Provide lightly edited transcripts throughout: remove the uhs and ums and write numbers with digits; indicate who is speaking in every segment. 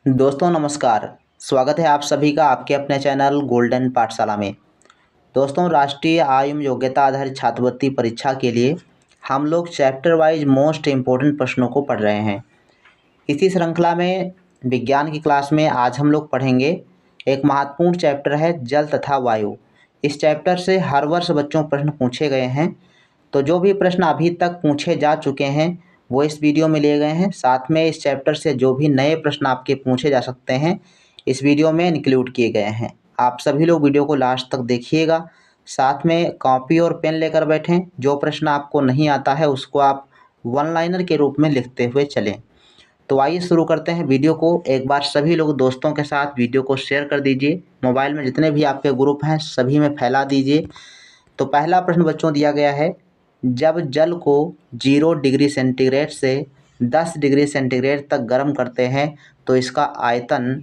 Speaker 1: दोस्तों नमस्कार। स्वागत है आप सभी का आपके अपने चैनल गोल्डन पाठशाला में। दोस्तों, राष्ट्रीय आयु योग्यता आधारित छात्रवृत्ति परीक्षा के लिए हम लोग चैप्टर वाइज मोस्ट इम्पोर्टेंट प्रश्नों को पढ़ रहे हैं। इसी श्रृंखला में विज्ञान की क्लास में आज हम लोग पढ़ेंगे एक महत्वपूर्ण चैप्टर है जल तथा वायु। इस चैप्टर से हर वर्ष बच्चों प्रश्न पूछे गए हैं। तो जो भी प्रश्न अभी तक पूछे जा चुके हैं वो इस वीडियो में लिए गए हैं। साथ में इस चैप्टर से जो भी नए प्रश्न आपके पूछे जा सकते हैं इस वीडियो में इंक्लूड किए गए हैं। आप सभी लोग वीडियो को लास्ट तक देखिएगा। साथ में कॉपी और पेन लेकर बैठें। जो प्रश्न आपको नहीं आता है उसको आप वन लाइनर के रूप में लिखते हुए चलें। तो आइए शुरू करते हैं वीडियो को। एक बार सभी लोग दोस्तों के साथ वीडियो को शेयर कर दीजिए। मोबाइल में जितने भी आपके ग्रुप हैं सभी में फैला दीजिए। तो पहला प्रश्न बच्चों दिया गया है, जब जल को 0 डिग्री सेंटीग्रेड से 10 डिग्री सेंटीग्रेड तक गर्म करते हैं तो इसका आयतन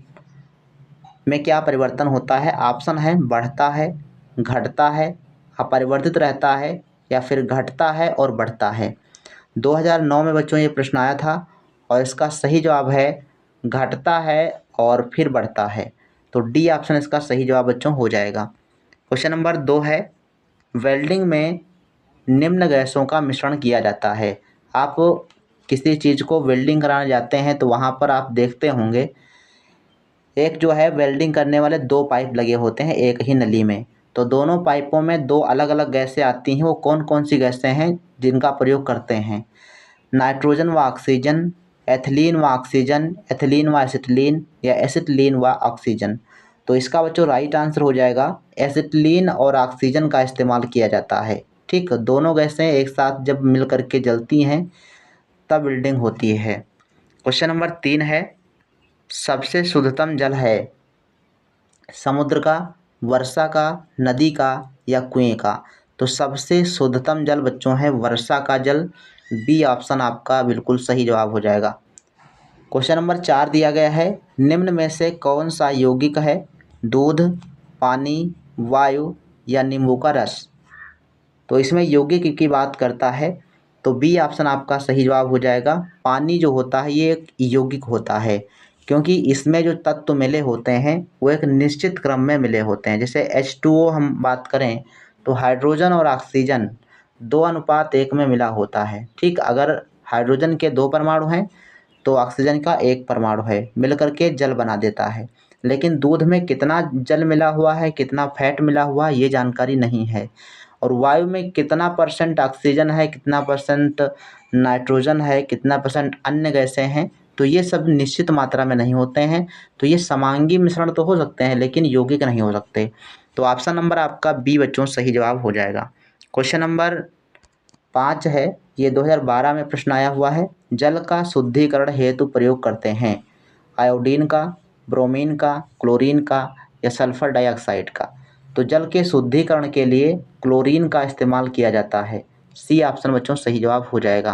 Speaker 1: में क्या परिवर्तन होता है। ऑप्शन है बढ़ता है, घटता है, अपरिवर्तित रहता है या फिर घटता है और बढ़ता है। 2009 में बच्चों ये प्रश्न आया था और इसका सही जवाब है घटता है और फिर बढ़ता है। तो डी ऑप्शन इसका सही जवाब बच्चों हो जाएगा। क्वेश्चन नंबर 2 है, वेल्डिंग में निम्न गैसों का मिश्रण किया जाता है। आप किसी चीज़ को वेल्डिंग कराने जाते हैं तो वहाँ पर आप देखते होंगे एक जो है वेल्डिंग करने वाले 2 पाइप लगे होते हैं एक ही नली में। तो दोनों पाइपों में 2 अलग अलग गैसें आती हैं। वो कौन कौन सी गैसें हैं जिनका प्रयोग करते हैं? नाइट्रोजन व ऑक्सीजन, एथिलीन व ऑक्सीजन, एथिलीन व एसिटिलीन या एसिटिलीन व ऑक्सीजन। तो इसका बच्चों राइट आंसर हो जाएगा एसिटिलीन और ऑक्सीजन का इस्तेमाल किया जाता है। ठीक, दोनों गैसें एक साथ जब मिल करके जलती हैं तब वेल्डिंग होती है। क्वेश्चन नंबर 3 है, सबसे शुद्धतम जल है समुद्र का, वर्षा का, नदी का या कुएं का? तो सबसे शुद्धतम जल बच्चों है वर्षा का जल। बी ऑप्शन आपका बिल्कुल सही जवाब हो जाएगा। क्वेश्चन नंबर 4 दिया गया है, निम्न में से कौन सा यौगिक है? दूध, पानी, वायु या नींबू का रस? तो इसमें यौगिक की बात करता है तो बी ऑप्शन आपका सही जवाब हो जाएगा। पानी जो होता है ये एक यौगिक होता है क्योंकि इसमें जो तत्व मिले होते हैं वो एक निश्चित क्रम में मिले होते हैं। जैसे H2O हम बात करें तो हाइड्रोजन और ऑक्सीजन 2:1 में मिला होता है। ठीक, अगर हाइड्रोजन के 2 परमाणु हैं तो ऑक्सीजन का 1 परमाणु है, मिल करके जल बना देता है। लेकिन दूध में कितना जल मिला हुआ है, कितना फैट मिला हुआ है ये जानकारी नहीं है। और वायु में कितना परसेंट ऑक्सीजन है, कितना परसेंट नाइट्रोजन है, कितना परसेंट अन्य गैसें हैं, तो ये सब निश्चित मात्रा में नहीं होते हैं। तो ये समांगी मिश्रण तो हो सकते हैं लेकिन यौगिक नहीं हो सकते। तो ऑप्शन नंबर आपका बी बच्चों सही जवाब हो जाएगा। क्वेश्चन नंबर 5 है, ये 2012 में प्रश्न आया हुआ है, जल का शुद्धिकरण हेतु प्रयोग करते हैं आयोडीन का, ब्रोमीन का, क्लोरीन का या सल्फर डाइऑक्साइड का? तो जल के शुद्धिकरण के लिए क्लोरीन का इस्तेमाल किया जाता है। सी ऑप्शन बच्चों सही जवाब हो जाएगा।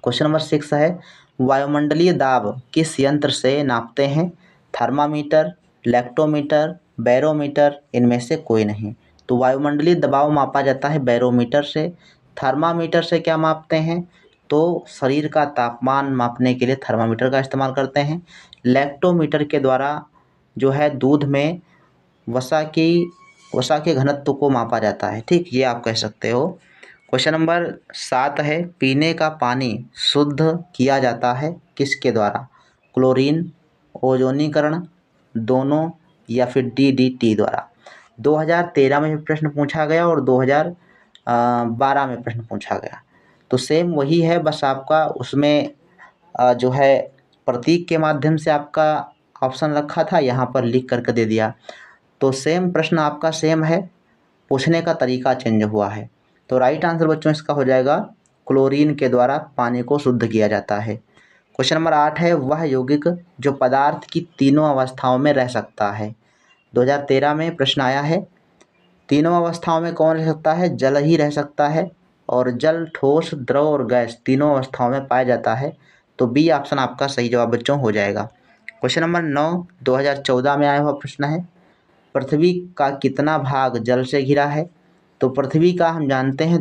Speaker 1: क्वेश्चन नंबर 6 है, वायुमंडलीय दाब किस यंत्र से नापते हैं? थर्मामीटर, लैक्टोमीटर, बैरोमीटर, इनमें से कोई नहीं। तो वायुमंडलीय दबाव मापा जाता है बैरोमीटर से। थर्मामीटर से क्या मापते हैं? तो शरीर का तापमान मापने के लिए थर्मामीटर का इस्तेमाल करते हैं। लैक्टोमीटर के द्वारा जो है दूध में वसा के घनत्व को मापा जाता है। ठीक, ये आप कह सकते हो। क्वेश्चन नंबर 7 है, पीने का पानी शुद्ध किया जाता है किसके द्वारा? क्लोरीन, ओजोनीकरण, दोनों या फिर DDT द्वारा? 2013 में भी प्रश्न पूछा गया और 2012 में प्रश्न पूछा गया। तो सेम वही है, बस आपका उसमें जो है प्रतीक के माध्यम से आपका ऑप्शन रखा था, यहाँ पर लिख करके दे दिया। तो सेम प्रश्न आपका सेम है, पूछने का तरीका चेंज हुआ है। तो राइट आंसर बच्चों इसका हो जाएगा क्लोरीन के द्वारा पानी को शुद्ध किया जाता है। क्वेश्चन नंबर 8 है, वह यौगिक जो पदार्थ की तीनों अवस्थाओं में रह सकता है? 2013 में प्रश्न आया है, तीनों अवस्थाओं में कौन रह सकता है? जल ही रह सकता है और जल ठोस, द्रव और गैस तीनों अवस्थाओं में पाया जाता है। तो बी ऑप्शन आपका सही जवाब बच्चों हो जाएगा। क्वेश्चन नंबर 9 2014 में आया हुआ प्रश्न है, पृथ्वी का कितना भाग जल से घिरा है? तो पृथ्वी का हम जानते हैं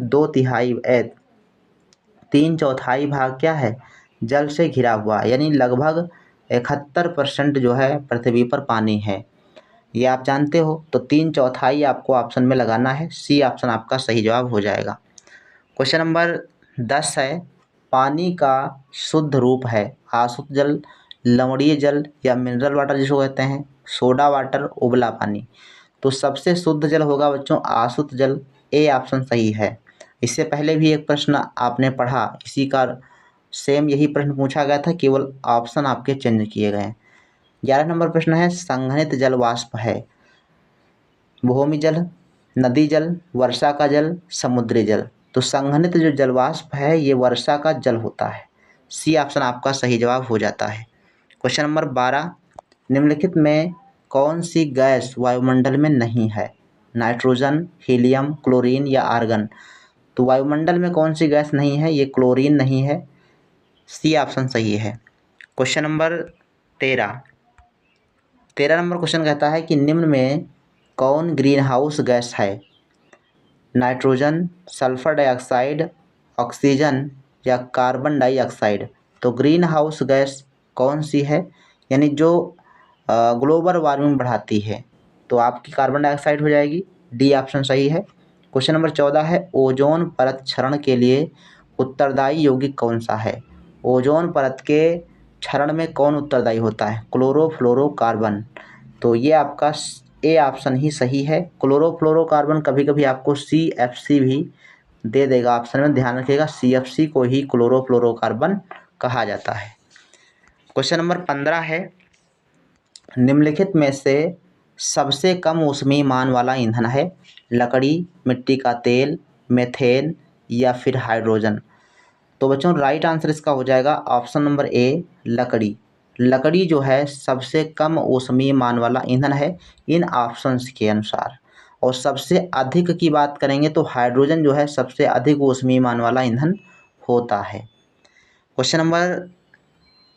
Speaker 1: 3/4 भाग क्या है? जल से घिरा हुआ, यानी लगभग 71% जो है पृथ्वी पर पानी है। ये आप जानते हो, तो 3/4 आपको ऑप्शन में लगाना है। सी ऑप्शन आपका सही जवाब हो जाएगा। क्वेश्चन नंबर 10 है, पानी का शुद्ध रूप है आसुत जल, लवणीय जल या मिनरल वाटर जिसको कहते हैं, सोडा वाटर, उबला पानी। तो सबसे शुद्ध जल होगा बच्चों आसुत जल। ए ऑप्शन सही है। इससे पहले भी एक प्रश्न आपने पढ़ा, इसी का सेम यही प्रश्न पूछा गया था, केवल ऑप्शन आपके चेंज किए गए हैं। 11 नंबर प्रश्न है, संघनित जल वाष्प है भूमि जल, नदी जल, वर्षा का जल, समुद्री जल। तो संघनित जो जल वाष्प है ये वर्षा का जल होता है। सी ऑप्शन आपका सही जवाब हो जाता है। क्वेश्चन नंबर 12, निम्नलिखित में कौन सी गैस वायुमंडल में नहीं है? नाइट्रोजन, हीलियम, क्लोरीन या आर्गन। तो वायुमंडल में कौन सी गैस नहीं है? ये क्लोरीन नहीं है। सी ऑप्शन सही है। क्वेश्चन नंबर 13 नंबर क्वेश्चन कहता है कि निम्न में कौन ग्रीन हाउस गैस है? नाइट्रोजन, सल्फर डाइऑक्साइड, ऑक्सीजन या कार्बन डाइऑक्साइड। तो ग्रीन हाउस गैस कौन सी है, यानी जो ग्लोबल वार्मिंग बढ़ाती है? तो आपकी कार्बन डाइऑक्साइड हो जाएगी। डी ऑप्शन सही है। क्वेश्चन नंबर 14 है, ओजोन परत क्षरण के लिए उत्तरदायी यौगिक कौन सा है? ओजोन परत के क्षरण में कौन उत्तरदायी होता है? क्लोरोफ्लोरोकार्बन। तो ये आपका ए ऑप्शन ही सही है। क्लोरोफ्लोरोकार्बन कभी कभी आपको CFC भी दे देगा ऑप्शन में, ध्यान रखिएगा, CFC को ही क्लोरोफ्लोरोकार्बन कहा जाता है। क्वेश्चन नंबर 15 है, निम्नलिखित में से सबसे कम ऊष्मीय मान वाला ईंधन है? लकड़ी, मिट्टी का तेल, मेथेन या फिर हाइड्रोजन। तो बच्चों राइट आंसर इसका हो जाएगा ऑप्शन नंबर ए, लकड़ी। लकड़ी जो है सबसे कम ऊष्मीय मान वाला ईंधन है इन ऑप्शंस के अनुसार। और सबसे अधिक की बात करेंगे तो हाइड्रोजन जो है सबसे अधिक ऊष्मीय मान वाला ईंधन होता है। क्वेश्चन नंबर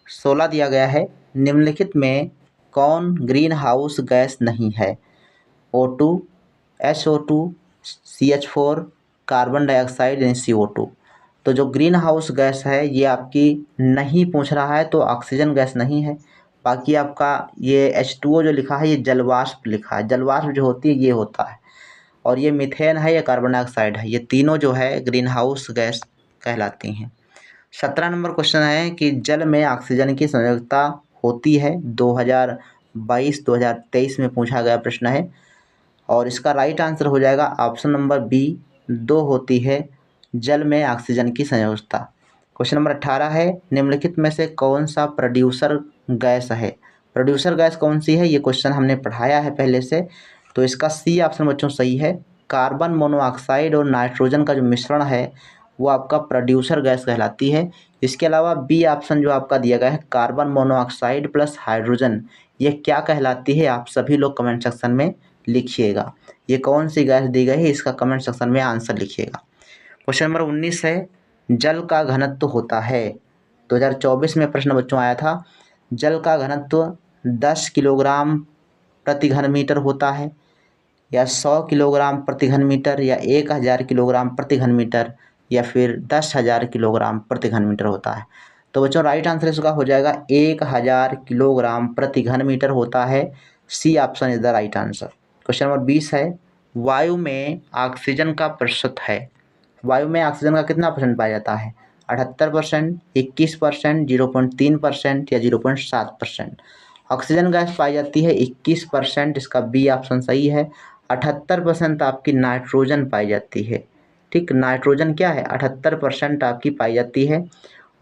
Speaker 1: 16 दिया गया है, निम्नलिखित में कौन ग्रीन हाउस गैस नहीं है? O2, SO2, CH4, carbon dioxide यानी CO2। तो जो ग्रीन हाउस गैस है ये आपकी नहीं पूछ रहा है, तो ऑक्सीजन गैस नहीं है। बाकी आपका ये H2O जो लिखा है ये जलवाष्प लिखा है, जलवाष्प जो होती है ये होता है। और ये मीथेन है या कार्बन डाइऑक्साइड है, ये तीनों जो है ग्रीन हाउस गैस कहलाती हैं। 17 नंबर क्वेश्चन है कि जल में ऑक्सीजन की संयोजकता होती है? 2022-2023 में पूछा गया प्रश्न है। और इसका राइट आंसर हो जाएगा ऑप्शन नंबर बी, 2 होती है जल में ऑक्सीजन की संयोजकता। क्वेश्चन नंबर 18 है, निम्नलिखित में से कौन सा प्रोड्यूसर गैस है? प्रोड्यूसर गैस कौन सी है? ये क्वेश्चन हमने पढ़ाया है पहले से, तो इसका सी ऑप्शन बच्चों सही है। कार्बन मोनोऑक्साइड और नाइट्रोजन का जो मिश्रण है वो आपका प्रोड्यूसर गैस कहलाती है। इसके अलावा बी ऑप्शन जो आपका दिया गया है कार्बन मोनोऑक्साइड प्लस हाइड्रोजन, ये क्या कहलाती है? आप सभी लोग कमेंट सेक्शन में लिखिएगा, ये कौन सी गैस दी गई है इसका कमेंट सेक्शन में आंसर लिखिएगा। क्वेश्चन नंबर 19 है, जल का घनत्व होता है? 2024 में प्रश्न बच्चों आया था, जल का घनत्व 10 किलोग्राम प्रति घन मीटर होता है या 100 किलोग्राम प्रति घन मीटर या 1000 किलोग्राम प्रति घन मीटर या फिर 10,000 किलोग्राम प्रति घन मीटर होता है? तो बच्चों राइट आंसर इसका हो जाएगा 1000 किलोग्राम प्रति घन मीटर होता है। C option is the right answer. Question number 20 है, वायु में ऑक्सीजन का प्रतिशत है? वायु में ऑक्सीजन का कितना परसेंट पाया जाता है? 78%, 21%, 0.3% या 0.7%। ऑक्सीजन गैस पाई जाती है 21%, इसका बी ऑप्शन सही है। 78% आपकी नाइट्रोजन पाई जाती है। ठीक, नाइट्रोजन क्या है? 78% आपकी पाई जाती है।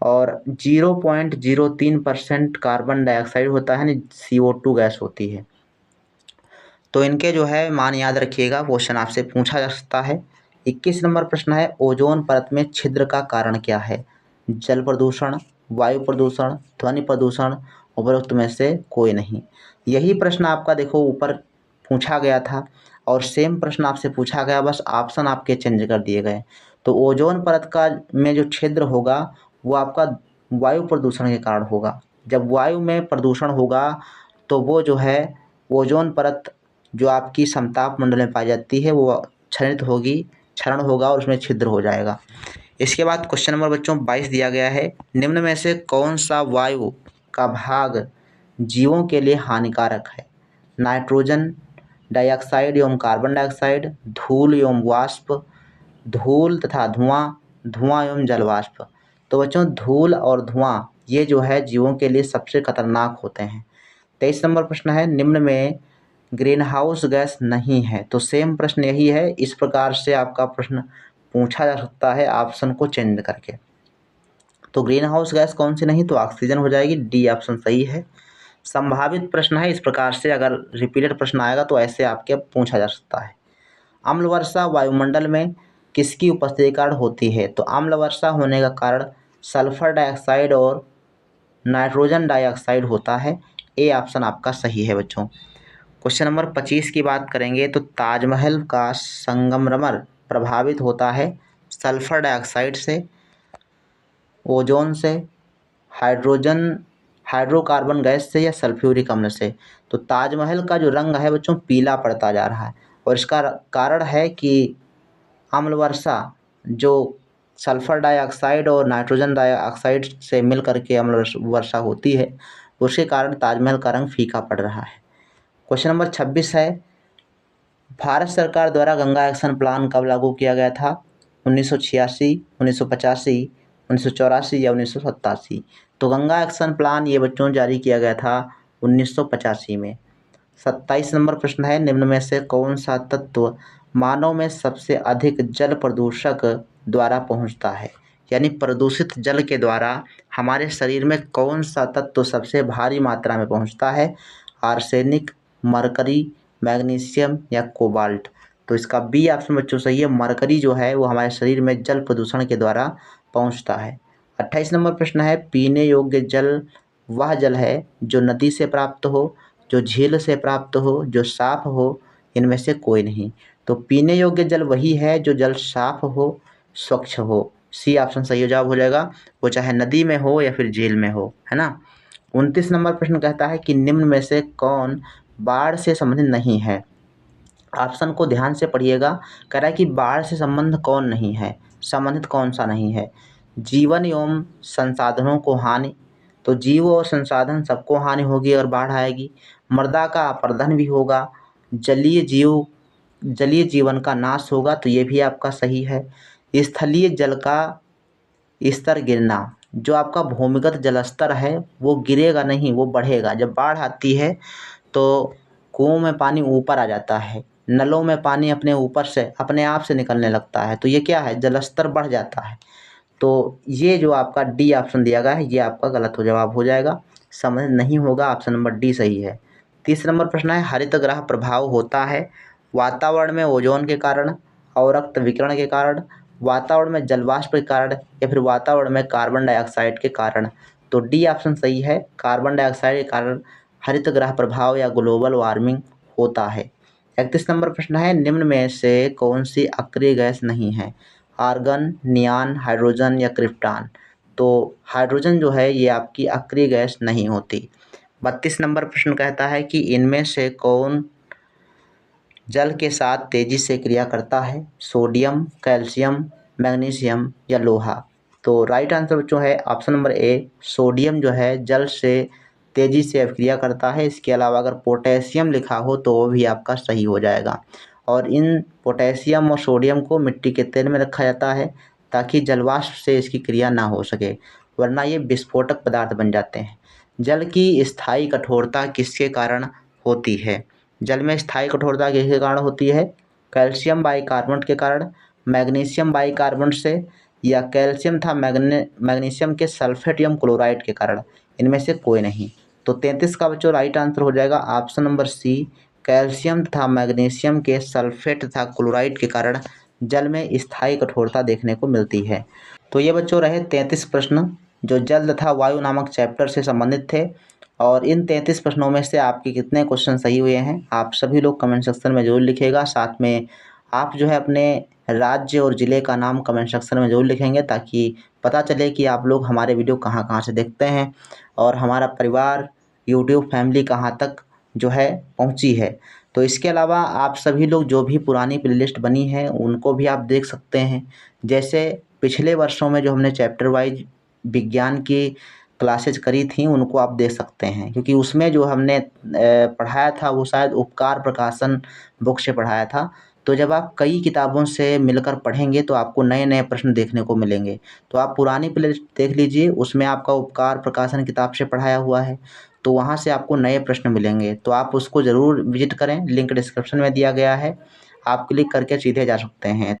Speaker 1: और 0.03% कार्बन डाइऑक्साइड होता है, यानी CO2 गैस होती है। तो इनके जो है मान याद रखिएगा, क्वेश्चन आपसे पूछा जा सकता है। 21 नंबर प्रश्न है, ओजोन परत में छिद्र का कारण क्या है? जल प्रदूषण, वायु प्रदूषण, ध्वनि प्रदूषण, उपरोक्त में से कोई नहीं। यही प्रश्न आपका देखो ऊपर पूछा गया था और सेम प्रश्न आपसे पूछा गया, बस ऑप्शन आपके चेंज कर दिए गए। तो ओजोन परत का में जो छिद्र होगा वो आपका वायु प्रदूषण के कारण होगा। जब वायु में प्रदूषण होगा तो वो जो है ओजोन परत जो आपकी समताप मंडल में पाई जाती है वो क्षरित होगी, क्षरण होगा और उसमें छिद्र हो जाएगा। इसके बाद क्वेश्चन नंबर बच्चों 22 दिया गया है, निम्न में से कौन सा वायु का भाग जीवों के लिए हानिकारक है? नाइट्रोजन डाइऑक्साइड एवं कार्बन डाइऑक्साइड, धूल एवं वाष्प, धूल तथा धुआं, धुआं एवं जल वाष्प। तो बच्चों धूल और धुआं ये जो है जीवों के लिए सबसे खतरनाक होते हैं। 23 नंबर प्रश्न है, निम्न में ग्रीन हाउस गैस नहीं है। तो सेम प्रश्न यही है, इस प्रकार से आपका प्रश्न पूछा जा सकता है ऑप्शन को चेंज करके। तो ग्रीन हाउस गैस कौन सी नहीं, तो ऑक्सीजन हो जाएगी, डी ऑप्शन सही है। संभावित प्रश्न है, इस प्रकार से अगर रिपीटेड प्रश्न आएगा तो ऐसे आपके पूछा जा सकता है। अम्ल वर्षा वायुमंडल में किसकी उपस्थिति के कारण होती है? तो अम्ल वर्षा होने का कारण सल्फर डाइऑक्साइड और नाइट्रोजन डाइऑक्साइड होता है। ए ऑप्शन आपका सही है बच्चों। क्वेश्चन नंबर 25 की बात करेंगे तो ताजमहल का संगमरमर प्रभावित होता है सल्फर डाइऑक्साइड से, ओजोन से, हाइड्रोकार्बन गैस से या सल्फ्यूरिक अम्ल से। तो ताजमहल का जो रंग है बच्चों पीला पड़ता जा रहा है और इसका कारण है कि अम्ल वर्षा जो सल्फर डाइऑक्साइड और नाइट्रोजन डाइऑक्साइड से मिल करके अम्ल वर्षा होती है, उसके कारण ताजमहल का रंग फीका पड़ रहा है। क्वेश्चन नंबर 26 है, भारत सरकार द्वारा गंगा एक्शन प्लान कब लागू किया गया था? 1986, 1985, 1984 या 1987। तो गंगा एक्शन प्लान ये बच्चों जारी किया गया था 1985 में। 27 नंबर प्रश्न है, निम्न में से कौन सा तत्व मानव में सबसे अधिक जल प्रदूषक द्वारा पहुंचता है? यानी प्रदूषित जल के द्वारा हमारे शरीर में कौन सा तत्व सबसे भारी मात्रा में पहुंचता है? आर्सेनिक, मरकरी, मैग्नीशियम या कोबाल्ट। तो इसका बी ऑप्शन बच्चों सही है, मरकरी जो है वो हमारे शरीर में जल प्रदूषण के द्वारा पहुंचता है। 28 नंबर प्रश्न है, पीने योग्य जल वह जल है जो नदी से प्राप्त हो, जो झील से प्राप्त हो, जो साफ हो, इनमें से कोई नहीं। तो पीने योग्य जल वही है जो जल साफ हो, स्वच्छ हो। सी ऑप्शन सही जवाब हो जाएगा, वो चाहे नदी में हो या फिर झील में हो, है ना। 29 नंबर प्रश्न कहता है कि निम्न में से कौन बाढ़ से संबंधित नहीं है? ऑप्शन को ध्यान से पढ़िएगा। कह रहा है कि बाढ़ से संबंध कौन नहीं है, संबंधित कौन सा नहीं है? जीवन एवं संसाधनों को हानि, तो जीव और संसाधन सबको हानि होगी और बाढ़ आएगी। मृदा का अपरदन भी होगा, जलीय जीवन का नाश होगा, तो ये भी आपका सही है। स्थलीय जल का स्तर गिरना, जो आपका भूमिगत जलस्तर है वो गिरेगा नहीं, वो बढ़ेगा। जब बाढ़ आती है तो कुओं में पानी ऊपर आ जाता है, नलों में पानी अपने ऊपर से अपने आप से निकलने लगता है, तो ये क्या है, जलस्तर बढ़ जाता है। तो ये जो आपका डी ऑप्शन दिया गया है ये आपका गलत हो जवाब हो जाएगा, समझ नहीं होगा, ऑप्शन नंबर डी सही है। 30 नंबर प्रश्न है, हरित ग्रह प्रभाव होता है वातावरण में ओजोन के कारण, अवरक्त विकिरण के कारण, वातावरण में जलवाष्प के कारण या फिर वातावरण में कार्बन डाइऑक्साइड के कारण। तो डी ऑप्शन सही है, कार्बन डाइऑक्साइड के कारण हरित ग्रह प्रभाव या ग्लोबल वार्मिंग होता है। 31 नंबर प्रश्न है, निम्न में से कौन सी अक्रिय गैस नहीं है? आर्गन, नियान, हाइड्रोजन या क्रिप्टॉन। तो हाइड्रोजन जो है ये आपकी अक्रिय गैस नहीं होती। 32 नंबर प्रश्न कहता है कि इनमें से कौन जल के साथ तेजी से क्रिया करता है? सोडियम, कैल्शियम, मैग्नीशियम या लोहा। तो राइट आंसर बच्चों है ऑप्शन नंबर ए, सोडियम जो है जल से तेजी से अभिक्रिया करता है। इसके अलावा अगर पोटेशियम लिखा हो तो वो भी आपका सही हो जाएगा। और इन पोटेशियम और सोडियम को मिट्टी के तेल में रखा जाता है ताकि जलवाष्प से इसकी क्रिया ना हो सके, वरना ये विस्फोटक पदार्थ बन जाते हैं। जल की स्थायी कठोरता किसके कारण होती है? जल में स्थायी कठोरता किसके कारण होती है? कैल्शियम बाइकार्बोनेट के कारण, मैग्नीशियम बाइकार्बोनेट से, या कैल्शियम था मैग्नीशियम के सल्फेट एवं क्लोराइड के कारण। इनमें से कोई नहीं। तो 33 का बच्चों राइट आंसर हो जाएगा ऑप्शन नंबर सी, कैल्शियम तथा मैग्नीशियम के सल्फेट तथा क्लोराइड के कारण जल में स्थायी कठोरता देखने को मिलती है। तो ये बच्चों रहे 33 प्रश्न जो जल तथा वायु नामक चैप्टर से संबंधित थे। और इन 33 प्रश्नों में से आपके कितने क्वेश्चन सही हुए हैं आप सभी लोग कमेंट सेक्शन में जरूर लिखिएगा। साथ में आप जो है अपने राज्य और ज़िले का नाम कमेंट सेक्शन में ज़रूर लिखेंगे ताकि पता चले कि आप लोग हमारे वीडियो कहाँ कहाँ से देखते हैं और हमारा परिवार यूट्यूब फैमिली कहाँ तक जो है पहुँची है। तो इसके अलावा आप सभी लोग जो भी पुरानी प्लेलिस्ट बनी है उनको भी आप देख सकते हैं। जैसे पिछले वर्षों में जो हमने चैप्टर वाइज विज्ञान की क्लासेज करी थी उनको आप देख सकते हैं, क्योंकि उसमें जो हमने पढ़ाया था वो शायद उपकार प्रकाशन बुक से पढ़ाया था। तो जब आप कई किताबों से मिलकर पढ़ेंगे तो आपको नए-नए प्रश्न देखने को मिलेंगे। तो आप पुरानी प्लेलिस्ट देख लीजिए, उसमें आपका उपकार प्रकाशन किताब से पढ़ाया हुआ है, तो वहाँ से आपको नए प्रश्न मिलेंगे। तो आप उसको ज़रूर विज़िट करें, लिंक डिस्क्रिप्शन में दिया गया है। आप क्लिक करके सीधे जा सकते हैं।